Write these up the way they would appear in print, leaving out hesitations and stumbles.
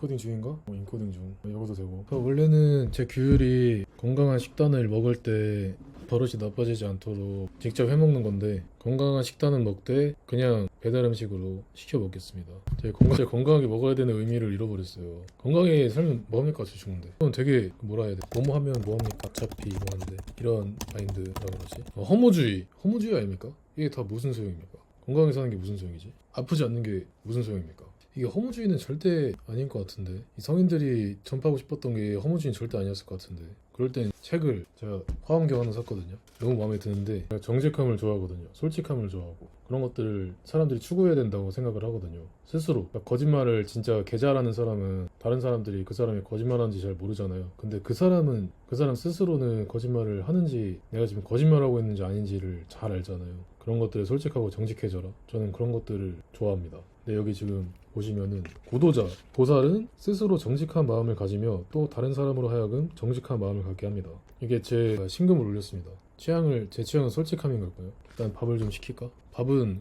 인코딩 중인가? 인코딩 중. 이거도 되고. 원래는 제 규율이 건강한 식단을 먹을 때 버릇이 나빠지지 않도록 직접 해먹는 건데, 건강한 식단은 먹되 그냥 배달 음식으로 시켜 먹겠습니다. 제가 건강하게 먹어야 되는 의미를 잃어버렸어요. 건강하게 살면 뭐합니까? 저 죽는데. 그건 되게 뭐라 해야 돼? 뭐뭐 하면 뭐합니까? 어차피 뭐 하는데, 이런 마인드라고 그러지? 허무주의 아닙니까? 이게 다 무슨 소용입니까? 건강하게 사는 게 무슨 소용이지? 아프지 않는 게 무슨 소용입니까? 이게 허무주의는 절대 아닌 것 같은데, 이 성인들이 전파하고 싶었던 게 허무주의는 절대 아니었을 것 같은데, 그럴 땐 책을 제가 화엄경 하나 샀거든요. 너무 마음에 드는데, 제가 정직함을 좋아하거든요. 솔직함을 좋아하고, 그런 것들을 사람들이 추구해야 된다고 생각을 하거든요. 스스로. 그러니까 거짓말을 진짜 개 잘하는 사람은 다른 사람들이 그 사람이 거짓말하는지 잘 모르잖아요. 근데 그 사람 스스로는 거짓말을 하는지, 내가 지금 거짓말하고 있는지 아닌지를 잘 알잖아요. 그런 것들을 솔직하고 정직해져라. 저는 그런 것들을 좋아합니다. 근데 여기 지금 보시면은, 고도자, 보살은 스스로 정직한 마음을 가지며 또 다른 사람으로 하여금 정직한 마음을 갖게 합니다. 이게 제 신금을 올렸습니다. 제 취향은 솔직함인 걸까요? 일단 밥을 좀 시킬까? 밥은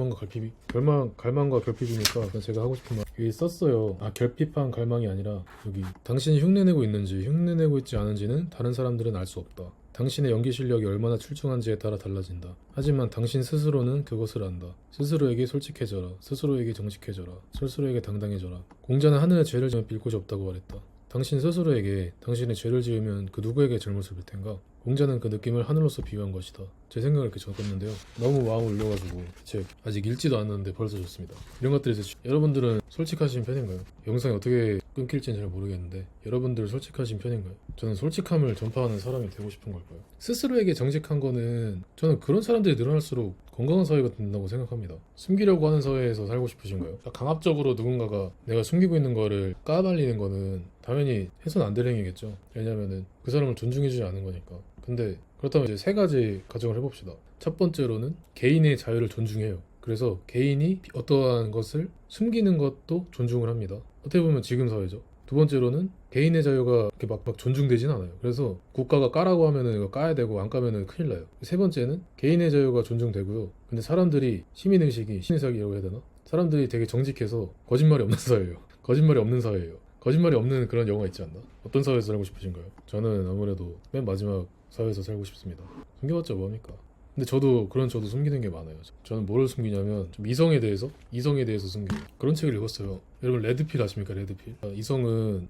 갈망과 결핍이니까 제가 하고 싶은 말 여기 썼어요. 결핍한 갈망이 아니라, 여기 당신이 흉내내고 있는지 흉내내고 있지 않은지는 다른 사람들은 알 수 없다. 당신의 연기 실력이 얼마나 출중한지에 따라 달라진다. 하지만 당신 스스로는 그것을 안다. 스스로에게 솔직해져라. 스스로에게 정직해져라. 스스로에게 당당해져라. 공자는 하늘의 죄를 지으면 빌 곳이 없다고 말했다. 당신 스스로에게 당신의 죄를 지으면 그 누구에게 잘못을 빌 텐가? 공자는 그 느낌을 하늘로서 비유한 것이다. 제 생각을 이렇게 적었는데요. 너무 마음을 울려가지고 책 아직 읽지도 않았는데 벌써 좋습니다. 이런 것들이 여러분들은 솔직하신 편인가요? 영상이 어떻게 끊길지는 잘 모르겠는데, 여러분들 솔직하신 편인가요? 저는 솔직함을 전파하는 사람이 되고 싶은 걸까요? 스스로에게 정직한 거는, 저는 그런 사람들이 늘어날수록 건강한 사회가 된다고 생각합니다. 숨기려고 하는 사회에서 살고 싶으신가요? 강압적으로 누군가가 내가 숨기고 있는 거를 까발리는 거는 당연히 해서는 안 될 행위겠죠. 왜냐면은 그 사람을 존중해주지 않은 거니까. 근데 그렇다면 이제 세 가지 가정을 해봅시다. 첫 번째로는 개인의 자유를 존중해요. 그래서 개인이 어떠한 것을 숨기는 것도 존중을 합니다. 어떻게 보면 지금 사회죠. 두 번째로는 개인의 자유가 이렇게 막 존중되진 않아요. 그래서 국가가 까라고 하면은 이거 까야 되고, 안 까면은 큰일 나요. 세 번째는 개인의 자유가 존중되고요. 근데 사람들이 시민의식이, 신의사기라고 해야 되나? 사람들이 되게 정직해서 거짓말이 없는 사회예요. 거짓말이 없는 사회예요. 거짓말이 없는 그런 영화 있지 않나? 어떤 사회에서 살고 싶으신가요? 저는 아무래도 맨 마지막 사회에서 살고 싶습니다. 숨겨봤자 뭐합니까? 근데 저도 숨기는 게 많아요. 저는 뭐를 숨기냐면, 좀 이성에 대해서 숨겨요. 그런 책을 읽었어요. 여러분 레드필 아십니까? 레드필. 여성은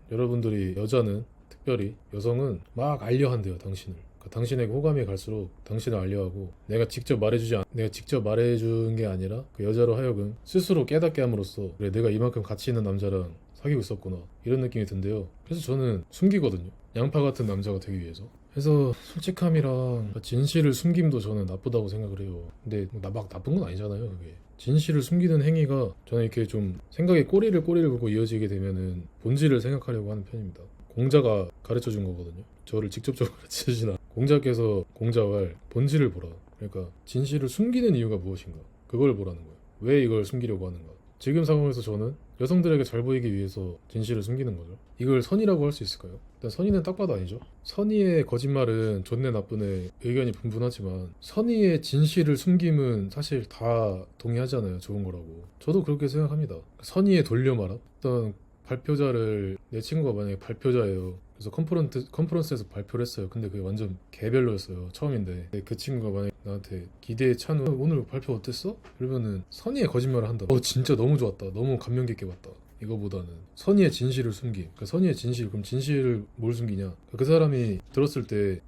특별히 여성은 막 알려한대요, 당신을. 당신에게 호감이 갈수록 당신을 알려하고, 내가 직접 말해준 게 아니라 그 여자로 하여금 스스로 깨닫게 함으로써, 그래, 내가 이만큼 가치 있는 남자랑 사귀고 있었구나, 이런 느낌이 든대요. 그래서 저는 숨기거든요. 양파 같은 남자가 되기 위해서. 그래서 솔직함이랑 진실을 숨김도 저는 나쁘다고 생각을 해요. 근데 막 나쁜 건 아니잖아요, 그게. 진실을 숨기는 행위가 저는 이렇게 좀 생각에 꼬리를 굴고 이어지게 되면은 본질을 생각하려고 하는 편입니다. 공자가 가르쳐 준 거거든요. 저를 직접적으로 가르치진 않아. 공자께서 공자왈 본질을 보라. 그러니까 진실을 숨기는 이유가 무엇인가, 그걸 보라는 거예요. 왜 이걸 숨기려고 하는가. 지금 상황에서 저는 여성들에게 잘 보이기 위해서 진실을 숨기는 거죠. 이걸 선의라고 할 수 있을까요? 일단 선의는 딱 봐도 아니죠. 선의의 거짓말은 좋네 나쁘네 의견이 분분하지만, 선의의 진실을 숨김은 사실 다 동의하잖아요. 좋은 거라고. 저도 그렇게 생각합니다. 선의의 돌려말함. 일단 내 친구가 만약에 발표자예요. 그래서 컨퍼런스에서 발표를 했어요. 근데 그게 완전 개별로였어요. 처음인데. 그 친구가 만약에 나한테 기대에 찬 오늘 발표 어땠어? 그러면은 선의의 거짓말을 한다. 진짜 너무 좋았다. 너무 감명 깊게 봤다. 이거보다는 선의의 진실을 숨기. 그러니까 선의의 진실. 그럼 진실을 뭘 숨기냐? 그 사람이 들었을 때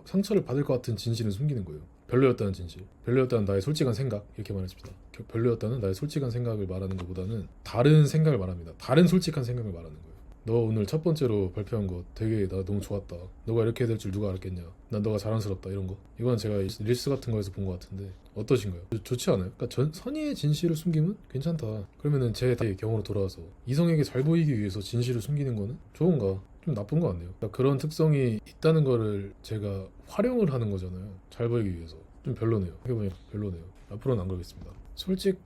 상처를 받을 것 같은 진실을 숨기는 거예요. 별로였다는 진실, 별로였다는 나의 솔직한 생각, 이렇게 말했습니다. 별로였다는 나의 솔직한 생각을 말하는 것보다는 다른 생각을 말합니다. 다른 솔직한 생각을 말하는 거예요. 너 오늘 첫 번째로 발표한 거 되게 나 너무 좋았다. 너가 이렇게 될 줄 누가 알았겠냐. 난 너가 자랑스럽다. 이런 거. 이건 제가 릴스 같은 거에서 본 것 같은데 어떠신가요? 좋지 않아요? 그러니까 선의의 진실을 숨기면 괜찮다. 그러면은 제 경우로 돌아와서, 이성에게 잘 보이기 위해서 진실을 숨기는 거는 좋은가? 좀 나쁜 거 같네요. 그러니까 그런 특성이 있다는 거를 제가 활용을 하는 거잖아요. 잘 보이기 위해서. 좀 별로네요. 생각해보니까 별로네요. 앞으로는 안 그러겠습니다.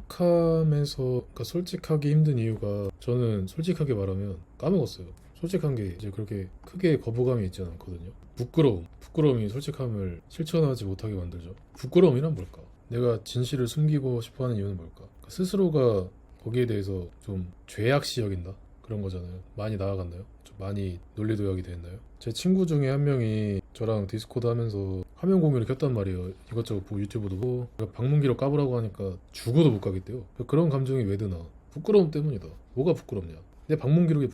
그러니까 솔직하기 힘든 이유가, 저는 솔직하게 말하면 까먹었어요. 솔직한 게 이제 그렇게 크게 거부감이 있지는 않거든요. 부끄러움이 솔직함을 실천하지 못하게 만들죠. 부끄러움이란 뭘까? 내가 진실을 숨기고 싶어하는 이유는 뭘까? 스스로가 거기에 대해서 좀 죄악시 여긴다? 그런 거잖아요. 많이 나아갔나요? 좀 많이 논리도약이 됐나요? 제 친구 중에 한 명이 저랑 디스코드 하면서 화면 공유를 켰단 말이에요. 이것저것 보고 유튜브도 보고 방문기로 까보라고 하니까 죽어도 못 가겠대요. 그런 감정이 왜 드나? 부끄러움 때문이다. 뭐가 부끄럽냐? 내 방문기록이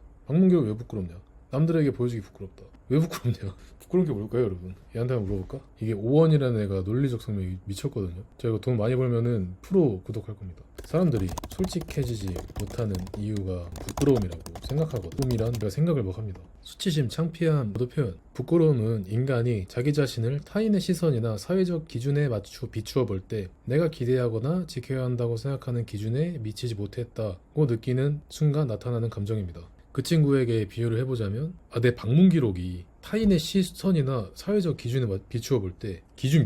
왜 부끄럽냐? 남들에게 보여주기 부끄럽다. 왜 부끄럽냐? 부끄러운 게 뭘까요, 여러분? 얘한테 한번 물어볼까? 이게 오원이라는 애가 논리적 성명이 미쳤거든요. 제가 돈 많이 벌면은 프로 구독할 겁니다. 사람들이 솔직해지지 못하는 이유가 부끄러움이라고 생각하거든. 부끄러움이란 제가 생각을 막 합니다. 수치심, 창피함, 모두 표현. 부끄러움은 인간이 자기 자신을 타인의 시선이나 사회적 기준에 비추어 볼 때 내가 기대하거나 지켜야 한다고 생각하는 기준에 미치지 못했다고 느끼는 순간 나타나는 감정입니다. 그 친구에게 비유를 해보자면 내 방문 기록이 타인의 시선이나 사회적 기준에 비추어 볼 때 기준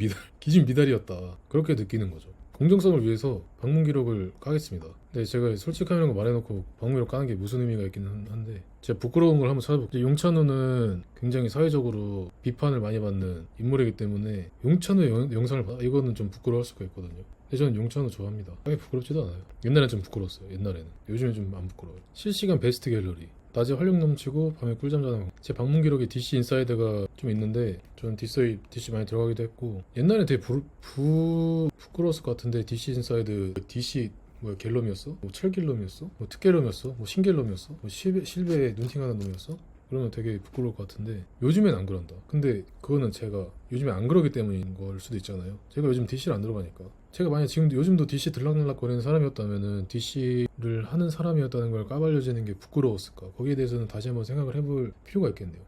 미달이었다. 그렇게 느끼는 거죠. 공정성을 위해서 방문 기록을 까겠습니다. 근데 제가 솔직하려고 말해놓고 방문 기록 까는 게 무슨 의미가 있기는 한데 제가 부끄러운 걸 한번 찾아볼게요. 용찬우는 굉장히 사회적으로 비판을 많이 받는 인물이기 때문에 용찬우의 영상을 봐 이거는 좀 부끄러워할 수가 있거든요. 근데 저는 용찬우 좋아합니다. 하게 부끄럽지도 않아요. 옛날엔 좀 부끄러웠어요. 옛날에는. 요즘엔 좀 안 부끄러워요. 실시간 베스트 갤러리. 낮에 활력 넘치고 밤에 꿀잠 자는 제 방문 기록에 DC 인사이드가 좀 있는데 저는 DC 많이 들어가기도 했고 옛날에 되게 부끄러웠을 것 같은데 DC 인사이드 DC 뭐야 갤럼이었어? 뭐 철갤럼이었어? 뭐 특갤럼이었어? 뭐 신갤럼이었어? 뭐 실베에 눈팅하는 놈이었어? 그러면 되게 부끄러울 것 같은데 요즘엔 안 그런다. 근데 그거는 제가 요즘에 안 그러기 때문인 걸 수도 있잖아요. 제가 요즘 DC를 안 들어가니까. 제가 만약 지금 요즘도 DC 들락날락 거리는 사람이었다면은 DC를 하는 사람이었다는 걸 까발려지는 게 부끄러웠을까? 거기에 대해서는 다시 한번 생각을 해볼 필요가 있겠네요.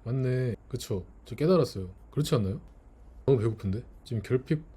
맞네. 그쵸. 저 깨달았어요. 그렇지 않나요? 너무 배고픈데? 지금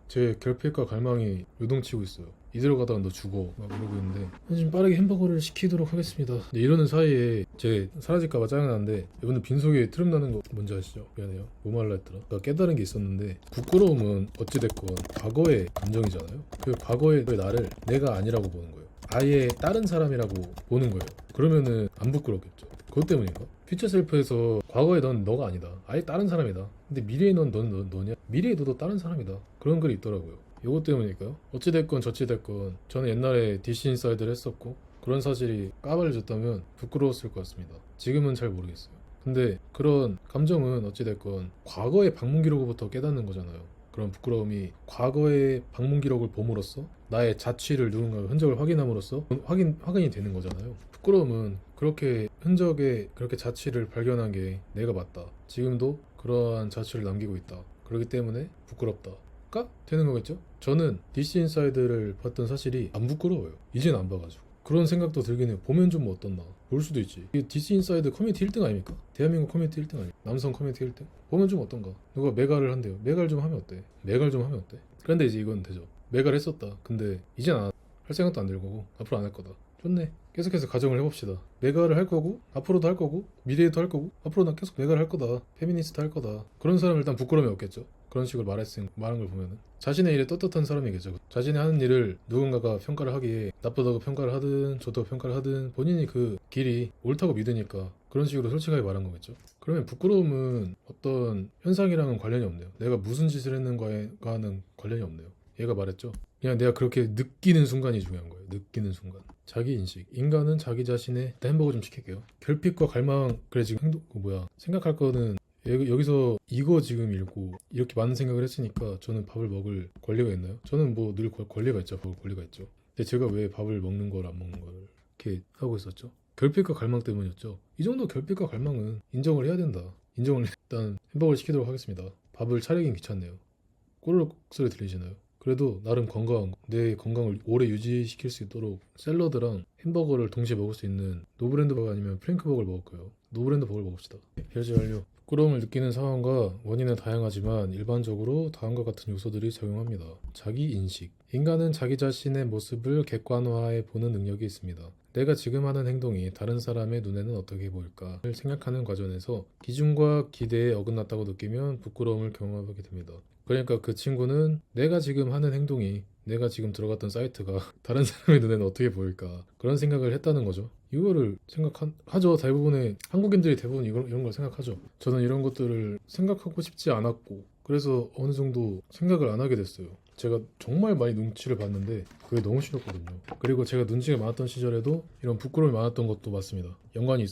제 결핍과 갈망이 요동치고 있어요. 이대로 가다가 너 죽어 막 이러고 있는데 지금 빠르게 햄버거를 시키도록 하겠습니다. 근데 이러는 사이에 제 사라질까봐 짜증나는데 이분들 빈속에 트름 나는 거 뭔지 아시죠? 미안해요. 뭐 말라 했더라? 제가 깨달은 게 있었는데 부끄러움은 어찌됐건 과거의 감정이잖아요. 그 과거의 나를 내가 아니라고 보는 거예요. 아예 다른 사람이라고 보는 거예요. 그러면은 안 부끄럽겠죠. 그것 때문인가? 퓨처 셀프에서 과거에 넌 너가 아니다. 아예 다른 사람이다. 근데 미래에 넌 너냐? 미래에 너도 다른 사람이다. 그런 글이 있더라고요. 이것 때문일까요? 어찌됐건 저찌됐건 저는 옛날에 DC 인사이드를 했었고 그런 사실이 까발려졌다면 부끄러웠을 것 같습니다. 지금은 잘 모르겠어요. 근데 그런 감정은 어찌됐건 과거의 방문 기록으로부터 깨닫는 거잖아요. 그런 부끄러움이 과거의 방문 기록을 봄으로써 나의 자취를 누군가의 흔적을 확인함으로써 확인이 되는 거잖아요. 부끄러움은 그렇게 흔적에 그렇게 자취를 발견한 게 내가 맞다. 지금도 그러한 자취를 남기고 있다. 그렇기 때문에 부끄럽다가 되는 거겠죠? 저는 DC 인사이드를 봤던 사실이 안 부끄러워요. 이제는 안 봐가지고. 그런 생각도 들긴 해요. 보면 좀 어떻나. 볼 수도 있지. 이게 DC 인사이드 커뮤니티 1등 아닙니까? 대한민국 커뮤니티 1등 아닙니까? 남성 커뮤니티 1등? 보면 좀 어떤가? 누가 메가를 한대요. 메가를 좀 하면 어때? 메가를 좀 하면 어때? 그런데 이제 이건 되죠. 메가를 했었다. 근데 이젠 할 생각도 안 들 거고 앞으로 안 할 거다. 좋네. 계속해서 가정을 해봅시다. 메가를 할 거고 앞으로도 할 거고 미래에도 할 거고 앞으로 나 계속 메가를 할 거다. 페미니스트 할 거다. 그런 사람은 일단 부끄러움이 없겠죠. 그런 식으로 말한 걸 보면은 자신의 일에 떳떳한 사람이겠죠. 자신이 하는 일을 누군가가 평가를 하기에 나쁘다고 평가를 하든 좋다고 평가를 하든 본인이 그 길이 옳다고 믿으니까 그런 식으로 솔직하게 말한 거겠죠. 그러면 부끄러움은 어떤 현상이랑은 관련이 없네요. 내가 무슨 짓을 했는가와는 관련이 없네요. 얘가 말했죠. 그냥 내가 그렇게 느끼는 순간이 중요한 거예요. 느끼는 순간. 자기 인식. 인간은 자기 자신의 일단 햄버거 좀 시킬게요. 결핍과 갈망. 그래 지금 생각할 거는 여기서 이거 지금 읽고 이렇게 많은 생각을 했으니까 저는 밥을 먹을 권리가 있나요? 저는 뭐 늘 권리가 있죠. 먹을 권리가 있죠. 근데 제가 왜 밥을 먹는 걸 안 먹는 걸 이렇게 하고 있었죠? 결핍과 갈망 때문이었죠. 이 정도 결핍과 갈망은 인정을 해야 된다. 인정을 일단 햄버거를 시키도록 하겠습니다. 밥을 차리긴 귀찮네요. 꼬르륵 소리 들리시나요? 그래도 나름 내 건강을 오래 유지시킬 수 있도록 샐러드랑 햄버거를 동시에 먹을 수 있는 노브랜드 버거 아니면 프랭크버거를 먹을 거예요. 노브랜드 버거를 먹읍시다. 결제 완료. 부끄러움을 느끼는 상황과 원인은 다양하지만 일반적으로 다음과 같은 요소들이 작용합니다. 자기 인식. 인간은 자기 자신의 모습을 객관화해 보는 능력이 있습니다. 내가 지금 하는 행동이 다른 사람의 눈에는 어떻게 보일까를 생각하는 과정에서 기준과 기대에 어긋났다고 느끼면 부끄러움을 경험하게 됩니다. 그러니까 그 친구는 내가 지금 하는 행동이 내가 지금 들어갔던 사이트가 다른 사람의 눈에는 어떻게 보일까 그런 생각을 했다는 거죠. 이거를 생각하죠. 대부분의 한국인들이 대부분 이런 걸 생각하죠. 저는 이런 것들을 생각하고 싶지 않았고 그래서 어느 정도 생각을 안 하게 됐어요. 제가 정말 많이 눈치를 봤는데 그게 너무 싫었거든요. 그리고 제가 눈치가 많았던 시절에도 이런 부끄러움이 많았던 것도 맞습니다. 연관이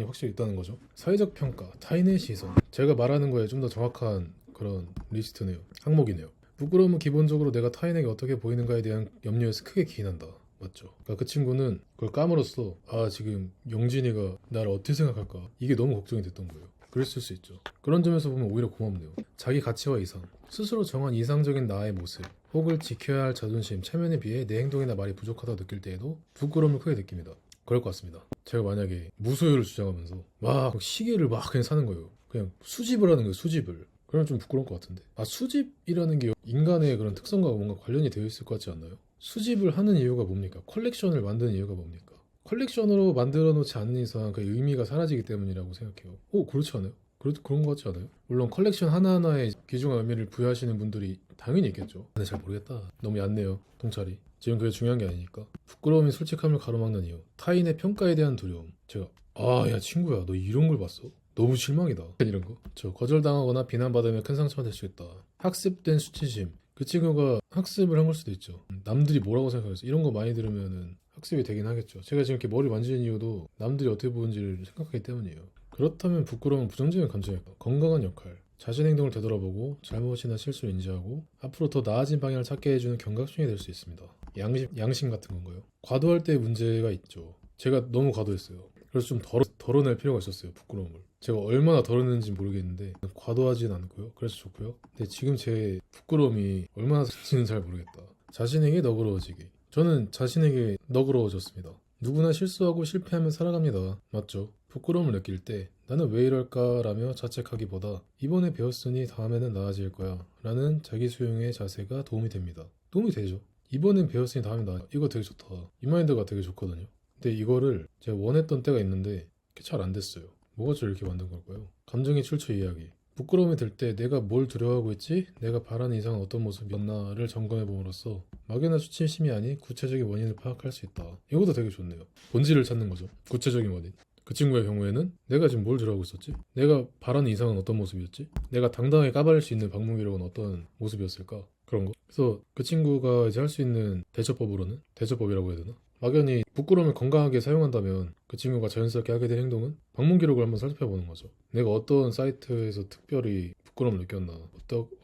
확실히 있다는 거죠. 사회적 평가, 타인의 시선. 제가 말하는 거에 좀 더 정확한 그런 리스트네요. 항목이네요. 부끄러움은 기본적으로 내가 타인에게 어떻게 보이는가에 대한 염려에서 크게 기인한다. 맞죠? 그러니까 그 친구는 그걸 까물었어. 아, 지금 영진이가 나를 어떻게 생각할까? 이게 너무 걱정이 됐던 거예요. 그랬을 수 있죠. 그런 점에서 보면 오히려 고맙네요. 자기 가치와 이상, 스스로 정한 이상적인 나의 모습, 혹을 지켜야 할 자존심, 체면에 비해 내 행동이나 말이 부족하다고 느낄 때에도 부끄러움을 크게 느낍니다. 그럴 것 같습니다. 제가 만약에 무소유를 주장하면서 막 시계를 막 그냥 사는 거예요. 그냥 수집을 하는 거예요. 수집을. 그러면 좀 부끄러울 것 같은데. 아, 수집이라는 게 인간의 그런 특성과 뭔가 관련이 되어 있을 것 같지 않나요? 수집을 하는 이유가 뭡니까? 컬렉션을 만드는 이유가 뭡니까? 컬렉션으로 만들어 놓지 않는 이상 그 의미가 사라지기 때문이라고 생각해요. 그렇지 않아요? 그런 것 같지 않아요? 물론 컬렉션 하나하나에 귀중한 의미를 부여하시는 분들이 당연히 있겠죠. 근데 잘 모르겠다. 너무 얕네요. 통찰이. 지금 그게 중요한 게 아니니까. 부끄러움이 솔직함을 가로막는 이유. 타인의 평가에 대한 두려움. 제가 야 친구야 너 이런 걸 봤어? 너무 실망이다. 이런 거. 거절당하거나 비난받으면 큰 상처가 될 수 있다. 학습된 수치심. 그 친구가 학습을 한 걸 수도 있죠. 남들이 뭐라고 생각해서 이런 거 많이 들으면은 학습이 되긴 하겠죠. 제가 지금 이렇게 머리 만지는 이유도 남들이 어떻게 보는지를 생각하기 때문이에요. 그렇다면 부끄러움은 부정적인 감정일까? 건강한 역할. 자신 행동을 되돌아보고 잘못이나 실수를 인지하고 앞으로 더 나아진 방향을 찾게 해주는 경각심이 될 수 있습니다. 양심 같은 건가요? 과도할 때 문제가 있죠. 제가 너무 과도했어요. 그래서 좀 덜어낼 필요가 있었어요. 부끄러움을. 제가 얼마나 덜어냈는지 모르겠는데 과도하진 않고요. 그래서 좋고요. 근데 지금 제 부끄러움이 얼마나 될지는 잘 모르겠다. 자신에게 너그러워지기. 저는 자신에게 너그러워졌습니다. 누구나 실수하고 실패하며 살아갑니다. 맞죠? 부끄러움을 느낄 때 나는 왜 이럴까라며 자책하기보다 이번에 배웠으니 다음에는 나아질 거야 라는 자기 수용의 자세가 도움이 됩니다. 도움이 되죠. 이번엔 배웠으니 다음에 나아. 이거 되게 좋다. 이 마인드가 되게 좋거든요. 근데 이거를 제가 원했던 때가 있는데 잘 안 됐어요. 뭐가 저를 이렇게 만든 걸까요? 감정의 출처 이야기. 부끄러움이 들 때 내가 뭘 두려워하고 있지? 내가 바라는 이상은 어떤 모습이었나를 점검해 봄으로써 막연한 수치심이 아닌 구체적인 원인을 파악할 수 있다. 이것도 되게 좋네요. 본질을 찾는 거죠. 구체적인 원인. 그 친구의 경우에는 내가 지금 뭘 두려워하고 있었지? 내가 바라는 이상은 어떤 모습이었지? 내가 당당하게 까발릴 수 있는 방문기록은 어떤 모습이었을까? 그런 거. 그래서 그 친구가 이제 할 수 있는 대처법이라고 해야 되나? 막연히 부끄러움을 건강하게 사용한다면 그 친구가 자연스럽게 하게 될 행동은 방문 기록을 한번 살펴보는 거죠. 내가 어떤 사이트에서 특별히 부끄러움을 느꼈나,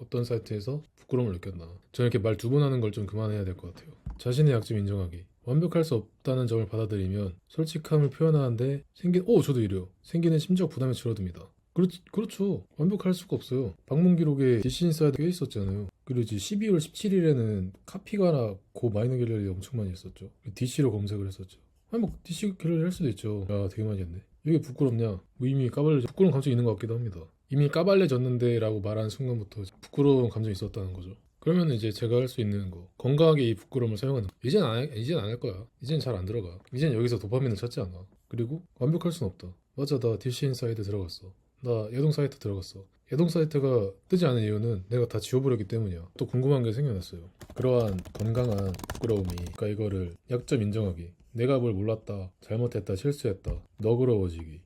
어떤 사이트에서 부끄러움을 느꼈나. 저는 이렇게 말 두 번 하는 걸 좀 그만해야 될 것 같아요. 자신의 약점 인정하기. 완벽할 수 없다는 점을 받아들이면 솔직함을 표현하는데 저도 이래요. 생기는 심적 부담이 줄어듭니다. 그렇죠. 완벽할 수가 없어요. 방문 기록에 DC 인사이드 꽤 있었잖아요. 그리고 이제 12월 17일에는 카피가나 고 마이너 갤러리 엄청 많이 했었죠. DC로 검색을 했었죠. 아니 뭐 DC 갤러리 할 수도 있죠. 야 되게 많이 했네. 이게 부끄럽냐? 뭐 이미 부끄러운 감정이 있는 것 같기도 합니다. 이미 까발려졌는데 라고 말하는 순간부터 부끄러운 감정이 있었다는 거죠. 그러면 이제 제가 할 수 있는 거 건강하게 이 부끄러움을 사용하는 거. 이젠 안 할 거야. 이젠 잘 안 들어가. 이젠 여기서 도파민을 찾지 않아. 그리고 완벽할 순 없다. 맞아 나 DC 인사이드 들어갔어. 나 예동 사이트 들어갔어. 예동 사이트가 뜨지 않은 이유는 내가 다 지워버렸기 때문이야. 또 궁금한 게 생겨났어요. 그러한 건강한 부끄러움이, 그러니까 이거를 약점 인정하기. 내가 뭘 몰랐다, 잘못했다, 실수했다, 너그러워지기.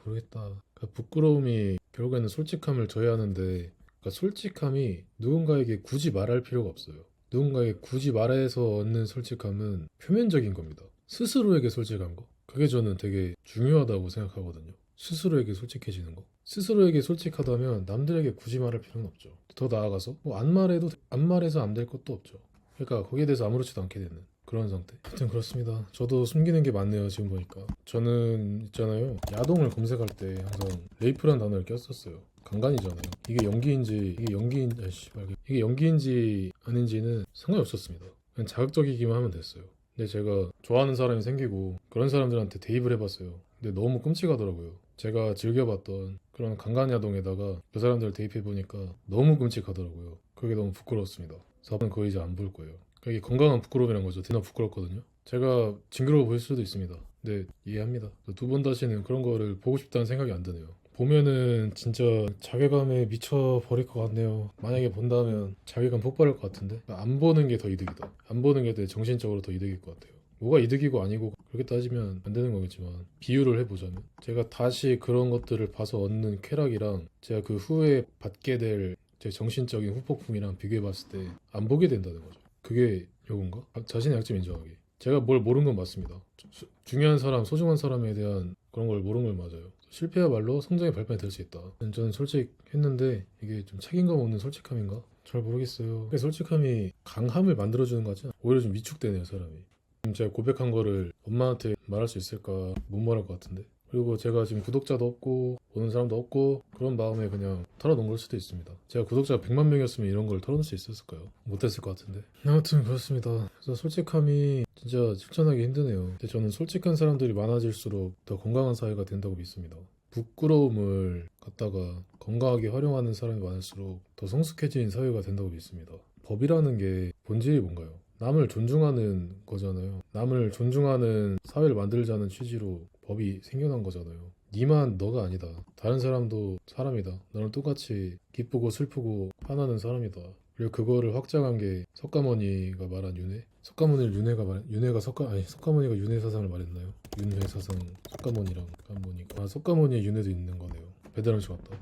모르겠다. 그러니까 부끄러움이 결국에는 솔직함을 저해하는데, 그러니까 솔직함이 누군가에게 굳이 말할 필요가 없어요. 누군가에게 굳이 말해서 얻는 솔직함은 표면적인 겁니다. 스스로에게 솔직한 거. 그게 저는 되게 중요하다고 생각하거든요. 스스로에게 솔직해지는 거. 스스로에게 솔직하다면 남들에게 굳이 말할 필요는 없죠. 더 나아가서 안 말해서 안 될 것도 없죠. 그러니까 거기에 대해서 아무렇지도 않게 되는 그런 상태. 하여튼 그렇습니다. 저도 숨기는 게 많네요. 지금 보니까. 저는 있잖아요. 야동을 검색할 때 항상 레이프라는 단어를 꼈었어요. 강간이잖아요. 이게 연기인지 아닌지는 상관이 없었습니다. 그냥 자극적이기만 하면 됐어요. 근데 제가 좋아하는 사람이 생기고 그런 사람들한테 대입을 해봤어요. 근데 너무 끔찍하더라고요. 제가 즐겨봤던 그런 강간야동에다가 그 사람들을 대입해보니까 너무 끔찍하더라고요. 그게 너무 부끄러웠습니다. 그래서 앞으로는 그거 이제 안 볼 거예요. 그러니까 이게 건강한 부끄러움이란 거죠. 되나 부끄럽거든요. 제가 징그러워 보일 수도 있습니다. 근데 이해합니다. 두 번 다시는 그런 거를 보고 싶다는 생각이 안 드네요. 보면은 진짜 자괴감에 미쳐버릴 것 같네요. 만약에 본다면 자괴감 폭발할 것 같은데 안 보는 게 더 이득이다. 안 보는 게 내 정신적으로 더 이득일 것 같아요. 뭐가 이득이고 아니고 그렇게 따지면 안 되는 거겠지만 비유를 해보자면 제가 다시 그런 것들을 봐서 얻는 쾌락이랑 제가 그 후에 받게 될 제 정신적인 후폭풍이랑 비교해봤을 때 안 보게 된다는 거죠. 그게 요건가? 자신의 약점 인정하기. 제가 뭘 모르는 건 맞습니다. 중요한 사람, 소중한 사람에 대한 그런 걸 모르는 걸 맞아요. 실패야말로 성장의 발판이 될 수 있다. 저는 솔직했는데 이게 좀 책임감 없는 솔직함인가? 잘 모르겠어요. 솔직함이 강함을 만들어주는 거 같지? 오히려 좀 위축되네요, 사람이. 지금 제가 고백한 거를 엄마한테 말할 수 있을까? 못 말할 것 같은데. 그리고 제가 지금 구독자도 없고 보는 사람도 없고 그런 마음에 그냥 털어놓은 걸 수도 있습니다. 제가 구독자가 100만 명이었으면 이런 걸 털어놓을 수 있었을까요? 못했을 것 같은데. 아무튼 그렇습니다. 그래서 솔직함이 진짜 실천하기 힘드네요. 근데 저는 솔직한 사람들이 많아질수록 더 건강한 사회가 된다고 믿습니다. 부끄러움을 갖다가 건강하게 활용하는 사람이 많을수록 더 성숙해진 사회가 된다고 믿습니다. 법이라는 게 본질이 뭔가요? 남을 존중하는 거잖아요. 남을 존중하는 사회를 만들자는 취지로 법이 생겨난 거잖아요. 니만 너가 아니다. 다른 사람도 사람이다. 너는 똑같이 기쁘고 슬프고 화나는 사람이다. 그리고 그거를 확장한 게 석가모니가 말한 윤회? 석가모니가 윤회 사상을 말했나요? 윤회 사상, 석가모니랑 석가모니의 윤회도 있는 거네요. 배달음식 왔다.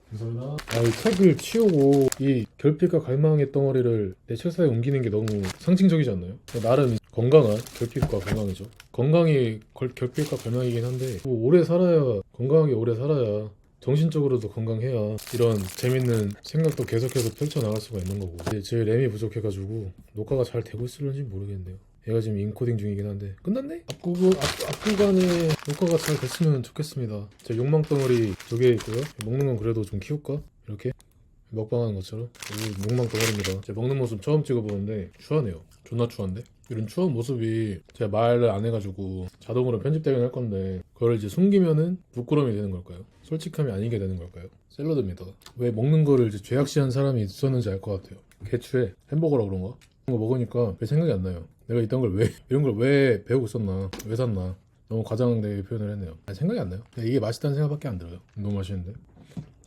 감사합니다. 이 책을 치우고 이 결핍과 갈망의 덩어리를 내 책상에 옮기는 게 너무 상징적이지 않나요? 나름 건강한 결핍과 갈망이죠. 건강이 결핍과 갈망이긴 한데 오래 살아야, 건강하게 오래 살아야 정신적으로도 건강해야 이런 재밌는 생각도 계속해서 펼쳐나갈 수가 있는 거고. 제 램이 부족해가지고 녹화가 잘 되고 있을는지 모르겠네요. 얘가 지금 인코딩 중이긴 한데 끝났네? 앞구간에 녹화가 잘 됐으면 좋겠습니다. 제 욕망덩어리 2개 있고요. 먹는 건 그래도 좀 키울까? 이렇게 먹방하는 것처럼. 이 욕망덩어리입니다. 제 먹는 모습 처음 찍어보는데 추하네요. 존나 추한데? 이런 추한 모습이 제가 말을 안 해가지고 자동으로 편집되긴 할 건데 그걸 이제 숨기면은 부끄러움이 되는 걸까요? 솔직함이 아니게 되는 걸까요? 샐러드입니다. 왜 먹는 거를 이제 죄악시한 사람이 있었는지 알 것 같아요. 개추에 햄버거라 그런가? 이런 거 먹으니까 왜 생각이 안 나요. 내가 이런 걸 왜 배우고 있었나? 왜 샀나? 너무 과장되게 표현을 했네요. 생각이 안 나요. 이게 맛있다는 생각밖에 안 들어요. 너무 맛있는데.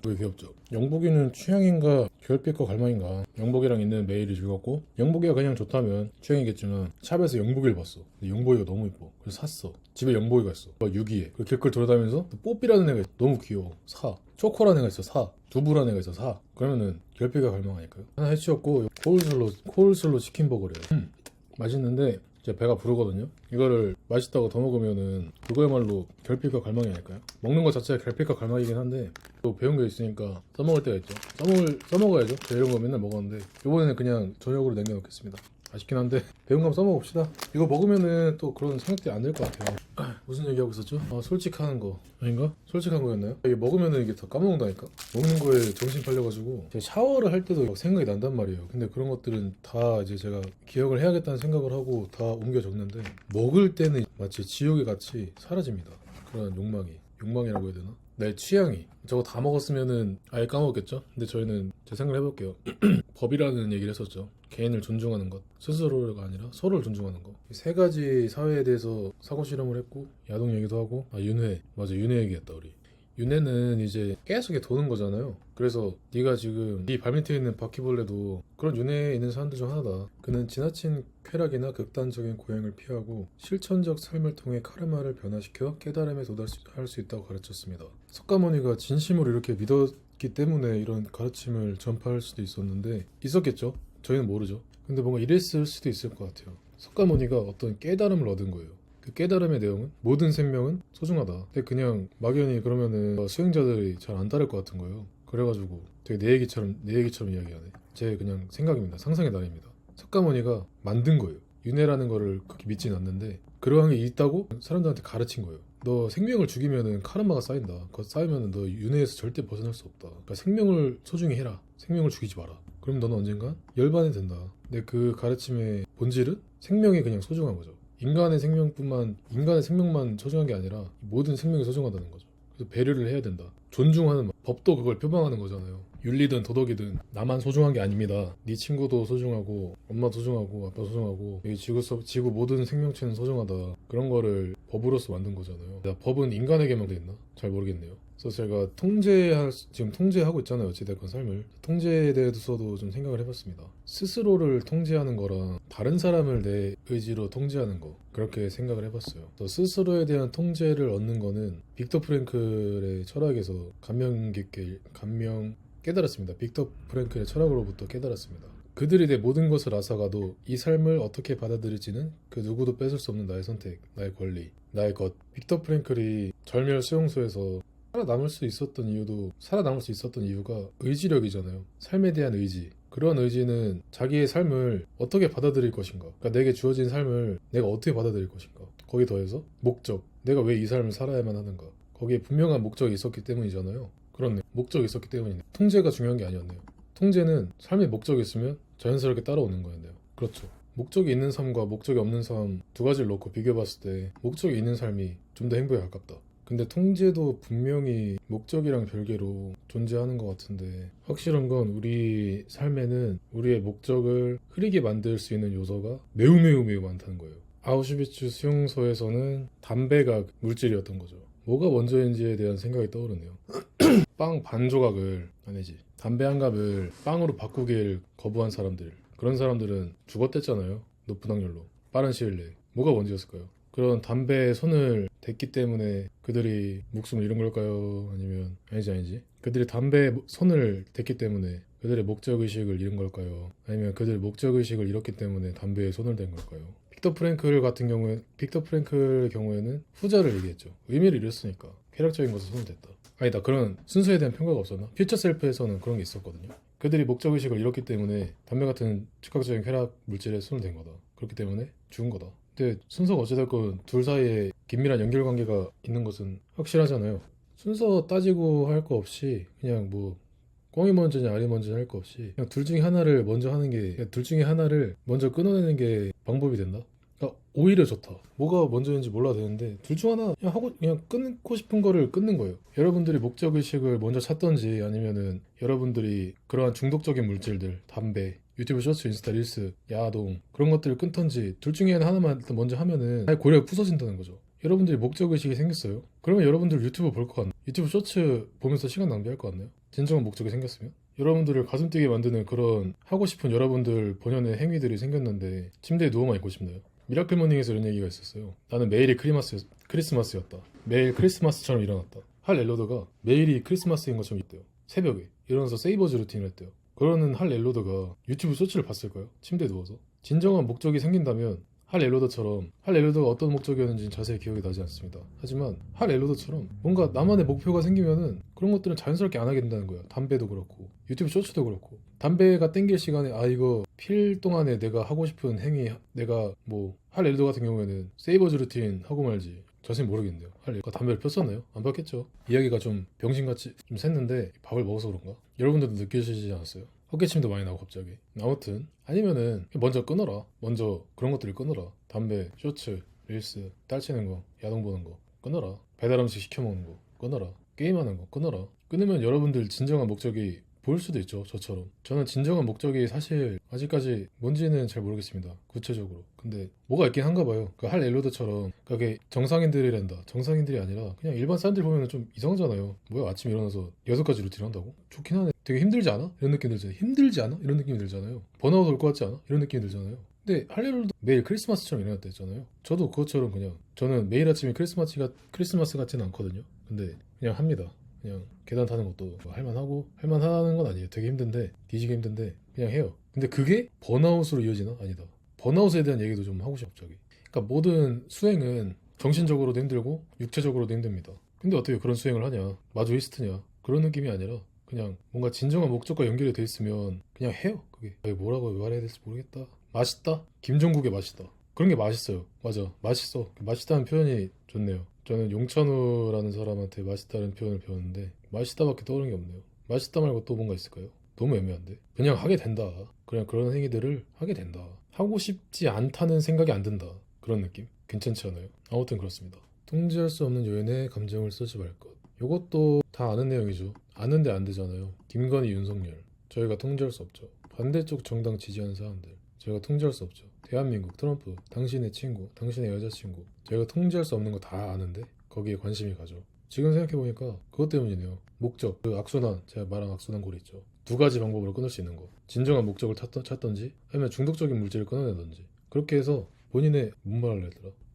되게 귀엽죠. 영복이는 취향인가 결핍과 갈망인가. 영복이랑 있는 매일이 즐겁고 영복이가 그냥 좋다면 취향이겠지만 샵에서 영복이를 봤어. 근데 영복이가 너무 이뻐. 그래서 샀어. 집에 영복이가 있어. 6기에. 그 길거리 돌아다니면서 뽀삐라는 애가 있어. 너무 귀여워. 사. 초코라는 애가 있어. 사. 두부라는 애가 있어. 사. 그러면은 결핍과 갈망 아닐까요? 하나 해치웠고 코울슬로 치킨버거래요. 맛있는데 제 배가 부르거든요. 이거를 맛있다고 더 먹으면은 그거야말로 결핍과 갈망이 아닐까요? 먹는 것 자체가 결핍과 갈망이긴 한데 또 배운 게 있으니까 써먹을 때가 있죠. 써먹어야죠. 제가 이런 거 맨날 먹었는데 이번에는 그냥 저녁으로 남겨놓겠습니다. 아쉽긴 한데 배운 거 한번 써먹읍시다. 이거 먹으면은 또 그런 생각들이 안 들 것 같아요. 무슨 얘기하고 있었죠? 솔직한 거 아닌가? 솔직한 거였나요? 이게 먹으면은 이게 다 까먹는다니까? 먹는 거에 정신 팔려가지고 제가 샤워를 할 때도 막 생각이 난단 말이에요. 근데 그런 것들은 다 이제 제가 기억을 해야겠다는 생각을 하고 다 옮겨 적는데 먹을 때는 마치 지옥이 같이 사라집니다. 그런 욕망이라고 해야 되나? 내 취향이 저거 다 먹었으면은 아예 까먹었겠죠? 근데 저희는 제 생각을 해볼게요. 법이라는 얘기를 했었죠. 개인을 존중하는 것, 스스로가 아니라 서로를 존중하는 것. 세 가지 사회에 대해서 사고 실험을 했고 야동 얘기도 하고 윤회 맞아, 윤회 얘기했다 우리. 윤회는 이제 계속 도는 거잖아요. 그래서 네가 지금 네 발밑에 있는 바퀴벌레도 그런 윤회에 있는 사람들 중 하나다. 그는 지나친 쾌락이나 극단적인 고행을 피하고 실천적 삶을 통해 카르마를 변화시켜 깨달음에 도달할 수 있다고 가르쳤습니다. 석가모니가 진심으로 이렇게 믿었기 때문에 이런 가르침을 전파할 수도 있었겠죠. 저희는 모르죠. 근데 뭔가 이랬을 수도 있을 것 같아요. 석가모니가 어떤 깨달음을 얻은 거예요. 그 깨달음의 내용은 모든 생명은 소중하다. 근데 그냥 막연히 그러면은 수행자들이 잘 안 따를 것 같은 거예요. 그래가지고 되게 내 얘기처럼 이야기하네. 제 그냥 생각입니다. 상상의 나래입니다. 석가모니가 만든 거예요. 윤회라는 거를 그렇게 믿진 않는데 그러한 게 있다고 사람들한테 가르친 거예요. 너 생명을 죽이면은 카르마가 쌓인다. 그거 쌓이면은 너 윤회에서 절대 벗어날 수 없다. 그러니까 생명을 소중히 해라. 생명을 죽이지 마라. 그럼 너는 언젠가 열반이 된다. 근데 그 가르침의 본질은 생명이 그냥 소중한 거죠. 인간의 생명만 소중한 게 아니라 모든 생명이 소중하다는 거죠. 그래서 배려를 해야 된다. 존중하는 법도 그걸 표방하는 거잖아요. 윤리든 도덕이든 나만 소중한 게 아닙니다. 네 친구도 소중하고 엄마 소중하고 아빠 소중하고 이 지구 모든 생명체는 소중하다. 그런 거를 법으로서 만든 거잖아요. 법은 인간에게만 돼 있나? 잘 모르겠네요. 그래서 제가 지금 통제하고 있잖아요. 어찌됐건 삶을. 통제에 대해서도 좀 생각을 해봤습니다. 스스로를 통제하는 거랑 다른 사람을 내 의지로 통제하는 거, 그렇게 생각을 해봤어요. 스스로에 대한 통제를 얻는 거는 빅터 프랭클의 철학에서 감명 깨달았습니다. 빅터 프랭클의 철학으로부터 깨달았습니다. 그들이 내 모든 것을 앗아가도 이 삶을 어떻게 받아들일지는 그 누구도 뺏을 수 없는 나의 선택, 나의 권리, 나의 것. 빅터 프랭클이 절멸 수용소에서 살아남을 수 있었던 이유가 의지력이잖아요. 삶에 대한 의지. 그런 의지는 자기의 삶을 어떻게 받아들일 것인가. 그러니까 내게 주어진 삶을 내가 어떻게 받아들일 것인가. 거기 더해서 목적. 내가 왜 이 삶을 살아야만 하는가. 거기에 분명한 목적이 있었기 때문이잖아요. 그렇네. 목적이 있었기 때문이네. 통제가 중요한 게 아니었네요. 통제는 삶에 목적이 있으면 자연스럽게 따라오는 거였네요. 그렇죠. 목적이 있는 삶과 목적이 없는 삶 두 가지를 놓고 비교해봤을 때 목적이 있는 삶이 좀 더 행복에 가깝다. 근데 통제도 분명히 목적이랑 별개로 존재하는 것 같은데 확실한 건 우리 삶에는 우리의 목적을 흐리게 만들 수 있는 요소가 매우 매우 매우 많다는 거예요. 아우슈비츠 수용소에서는 담배가 물질이었던 거죠. 뭐가 먼저인지에 대한 생각이 떠오르네요. 빵 반 조각을 아니지 담배 한 갑을 빵으로 바꾸길 거부한 사람들, 그런 사람들은 죽었댔잖아요. 높은 확률로 빠른 시일 내에. 뭐가 먼저였을까요? 그런 담배에 손을 댔기 때문에 그들이 목숨을 잃은 걸까요? 아니면 아니지 그들이 담배에 손을 댔기 때문에 그들의 목적의식을 잃은 걸까요? 아니면 그들의 목적의식을 잃었기 때문에 담배에 손을 댄 걸까요? 빅터 프랭클의 경우에는 후자를 얘기했죠. 의미를 잃었으니까 쾌락적인 것에 손을 댔다. 아니다, 그런 순서에 대한 평가가 없었나? 퓨처 셀프에서는 그런 게 있었거든요. 그들이 목적의식을 잃었기 때문에 담배 같은 즉각적인 쾌락 물질에 손을 댄 거다. 그렇기 때문에 죽은 거다. 근데 순서가 어찌됐건 둘 사이에 긴밀한 연결관계가 있는 것은 확실하잖아요. 순서 따지고 할 거 없이 그냥 뭐 꽁이 먼저냐 알이 먼저냐 할 거 없이 그냥 둘 중에 하나를 먼저 하는 게, 둘 중에 하나를 먼저 끊어내는 게 방법이 된다? 그러니까 오히려 좋다. 뭐가 먼저인지 몰라도 되는데 둘 중 하나 그냥 끊고 싶은 거를 끊는 거예요. 여러분들이 목적의식을 먼저 찾던지 아니면은 여러분들이 그러한 중독적인 물질들, 담배, 유튜브 쇼츠, 인스타 릴스, 야동 그런 것들을 끊던지 둘 중에 하나만 일단 먼저 하면은 아예 고려가 부서진다는 거죠. 여러분들이 목적의식이 생겼어요. 그러면 여러분들 유튜브 볼 것 같나요? 유튜브 쇼츠 보면서 시간 낭비할 것 같나요? 진정한 목적이 생겼으면? 여러분들을 가슴 뛰게 만드는 그런 하고 싶은 여러분들 본연의 행위들이 생겼는데 침대에 누워만 있고 싶나요? 미라클 모닝에서 이런 얘기가 있었어요. 나는 매일이 크리스마스였다. 매일 크리스마스처럼 일어났다. 할 앨로드가 매일이 크리스마스인 것처럼 있대요. 새벽에 일어나서 세이버즈 루틴을 했대요. 그러는 할 앨로드가 유튜브 쇼츠를 봤을까요? 침대에 누워서? 진정한 목적이 생긴다면 할 앨로드가 어떤 목적이었는지는 자세히 기억이 나지 않습니다. 하지만 할 앨로드처럼 뭔가 나만의 목표가 생기면은 그런 것들은 자연스럽게 안 하게 된다는 거예요. 담배도 그렇고 유튜브 쇼츠도 그렇고. 담배가 땡길 시간에 이거 필 동안에 내가 하고 싶은 행위, 내가 뭐 할 앨로드 같은 경우에는 세이버즈 루틴 하고 말지 자세히 모르겠네요. 할 앨로드 담배를 폈었나요? 안 폈겠죠. 이야기가 좀 병신같이 좀 샜는데 밥을 먹어서 그런가? 여러분들도 느끼시지 않았어요? 헛기침도 많이 나고 갑자기. 아무튼 아니면은 먼저 끊어라. 먼저 그런 것들을 끊어라. 담배, 쇼츠, 릴스, 딸치는 거, 야동 보는 거 끊어라. 배달 음식 시켜 먹는 거 끊어라. 게임하는 거 끊어라. 끊으면 여러분들 진정한 목적이 보일 수도 있죠. 저처럼. 저는 진정한 목적이 사실 아직까지 뭔지는 잘 모르겠습니다. 구체적으로. 근데 뭐가 있긴 한가 봐요. 그 할 앨로드처럼 그게 정상인들이란다. 정상인들이 아니라 그냥 일반 사람들 보면 좀 이상하잖아요. 뭐야, 아침에 일어나서 6가지 루틴 한다고? 좋긴 하네. 되게 힘들지 않아? 이런 느낌 들잖아요. 힘들지 않아? 이런 느낌이 들잖아요. 번아웃 올 것 같지 않아? 이런 느낌이 들잖아요. 근데 할 앨로드 매일 크리스마스처럼 일어났다 했잖아요. 저도 그것처럼 그냥 저는 매일 아침이 크리스마스 같지는 않거든요. 근데 그냥 합니다. 그냥 계단 타는 것도 할만하는 건 아니에요. 되게 힘든데, 뒤지게 힘든데 그냥 해요. 근데 그게 번아웃으로 이어지나? 아니다. 번아웃에 대한 얘기도 좀 하고 싶어 갑자기. 그러니까 모든 수행은 정신적으로도 힘들고 육체적으로도 힘듭니다. 근데 어떻게 그런 수행을 하냐? 마조이스트냐? 그런 느낌이 아니라 그냥 뭔가 진정한 목적과 연결이 돼 있으면 그냥 해요. 그게 뭐라고 말해야 될지 모르겠다. 맛있다? 김종국의 맛있다. 그런 게 맛있어요. 맞아, 맛있어. 맛있다는 표현이 좋네요. 저는 용찬우라는 사람한테 맛있다는 표현을 배웠는데 맛있다밖에 떠오르는 게 없네요. 맛있다 말고 또 뭔가 있을까요? 너무 애매한데? 그냥 하게 된다. 그냥 그런 행위들을 하게 된다. 하고 싶지 않다는 생각이 안 든다. 그런 느낌? 괜찮지 않아요? 아무튼 그렇습니다. 통제할 수 없는 요인에 감정을 쓰지 말 것. 이것도 다 아는 내용이죠. 아는데 안 되잖아요. 김건희, 윤석열. 저희가 통제할 수 없죠. 반대쪽 정당 지지하는 사람들. 저희가 통제할 수 없죠. 대한민국, 트럼프, 당신의 친구, 당신의 여자친구. 저희가 통제할 수 없는 거 다 아는데 거기에 관심이 가죠. 지금 생각해보니까 그것 때문이네요. 목적, 그 악순환, 제가 말한 악순환 고리 있죠. 2가지 방법으로 끊을 수 있는 거. 진정한 목적을 찾던지 아니면 중독적인 물질을 끊어내던지. 그렇게 해서 본인의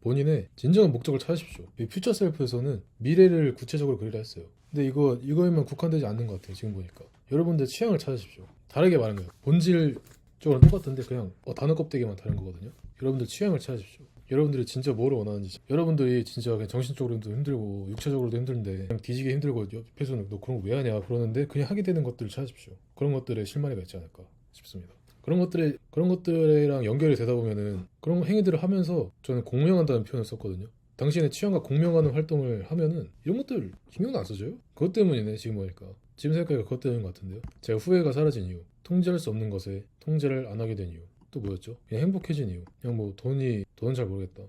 본인의 진정한 목적을 찾으십시오. 이 퓨처 셀프에서는 미래를 구체적으로 그리라 했어요. 근데 이거에만 국한되지 않는 것 같아요. 지금 보니까 여러분들 취향을 찾으십시오. 다르게 말한 거예요. 본질적으로 똑같은데 그냥 단어 껍데기만 다른 거거든요. 여러분들 취향을 찾으십시오. 여러분들이 진짜 뭐를 원하는지, 여러분들이 진짜 그냥 정신적으로도 힘들고 육체적으로도 힘든데 그냥 뒤지게 힘들고 옆에서는 너 그런 거 왜 하냐 그러는데 그냥 하게 되는 것들을 찾으십시오. 그런 것들에 실마리가 있지 않을까 싶습니다. 그런 것들이랑 연결이 되다 보면은 그런 행위들을 하면서 저는 공명한다는 표현을 썼거든요. 당신의 취향과 공명하는 활동을 하면은 이런 것들 신경도 안 써져요? 그것 때문이네. 지금 보니까 지금 생각하니까 그것 때문인 것 같은데요. 제가 후회가 사라진 이유, 통제할 수 없는 것에 통제를 안 하게 된 이유, 또 뭐였죠? 그냥 행복해진 이유. 그냥 뭐 돈은 잘 모르겠다.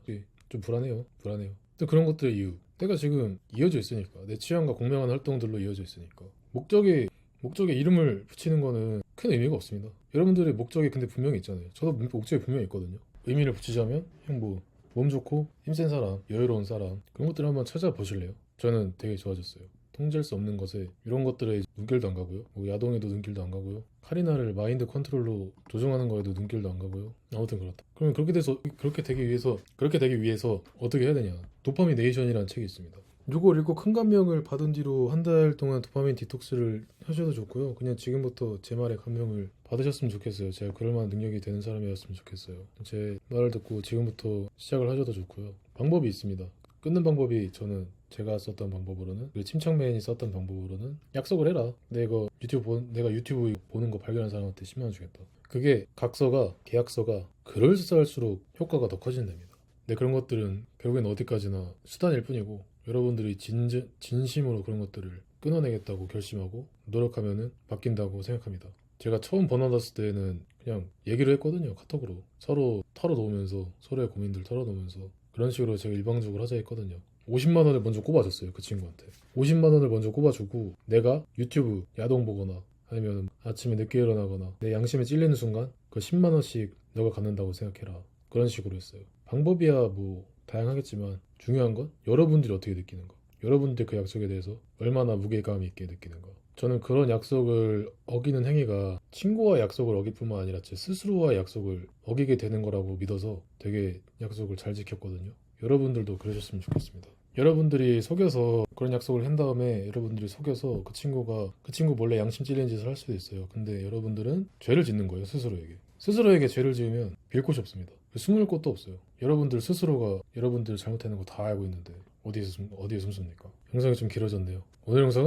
좀 불안해요. 또 그런 것들의 이유. 내가 지금 이어져 있으니까 내 취향과 공명한 활동들로 이어져 있으니까 목적에 이름을 붙이는 거는 큰 의미가 없습니다. 여러분들의 목적이 근데 분명히 있잖아요. 저도 목적이 분명히 있거든요. 의미를 붙이자면 그냥 뭐 몸 좋고 힘센 사람, 여유로운 사람 그런 것들을 한번 찾아보실래요? 저는 되게 좋아졌어요. 통제할 수 없는 것에 이런 것들에 눈길도 안 가고요. 뭐 야동에도 눈길도 안 가고요. 카리나를 마인드 컨트롤로 조종하는 거에도 눈길도 안 가고요. 아무튼 그렇다. 그러면 그렇게 되기 위해서 어떻게 해야 되냐? 도파민 네이션이라는 책이 있습니다. 이걸 읽고 큰 감명을 받은 뒤로 한 달 동안 도파민 디톡스를 하셔도 좋고요. 그냥 지금부터 제 말에 감명을 받으셨으면 좋겠어요. 제가 그럴 만한 능력이 되는 사람이었으면 좋겠어요. 제 말을 듣고 지금부터 시작을 하셔도 좋고요. 방법이 있습니다. 끊는 방법이 저는 제가 썼던 방법으로는 그리고 침착맨이 썼던 방법으로는 약속을 해라. 내가 유튜브 보는 거 발견한 사람한테 10만 원 주겠다. 그게 계약서가 그럴싸할수록 효과가 더 커진답니다. 근데 그런 것들은 결국엔 어디까지나 수단일 뿐이고 여러분들이 진심으로 그런 것들을 끊어내겠다고 결심하고 노력하면은 바뀐다고 생각합니다. 제가 처음 번아웃 때는 그냥 얘기를 했거든요. 카톡으로 서로 털어놓으면서 서로의 고민들 털어놓으면서 그런 식으로 제가 일방적으로 하자 했거든요. 50만 원을 먼저 꼽아줬어요. 그 친구한테 50만 원을 먼저 꼽아주고 내가 유튜브 야동 보거나 아니면 아침에 늦게 일어나거나 내 양심에 찔리는 순간 그 10만 원씩 너가 갖는다고 생각해라. 그런 식으로 했어요. 방법이야 뭐 다양하겠지만 중요한 건 여러분들이 어떻게 느끼는 거, 여러분들 그 약속에 대해서 얼마나 무게감 있게 느끼는 거. 저는 그런 약속을 어기는 행위가 친구와 약속을 어길 뿐만 아니라 제 스스로와의 약속을 어기게 되는 거라고 믿어서 되게 약속을 잘 지켰거든요. 여러분들도 그러셨으면 좋겠습니다. 여러분들이 속여서 그런 약속을 한 다음에 여러분들이 속여서 그 친구 몰래 양심 찔리는 짓을 할 수도 있어요. 근데 여러분들은 죄를 짓는 거예요. 스스로에게 죄를 지으면 빌 곳이 없습니다. 숨을 곳도 없어요. 여러분들 스스로가 여러분들 잘못하는 거 다 알고 있는데 어디에 숨습니까? 영상이 좀 길어졌네요. 오늘 영상은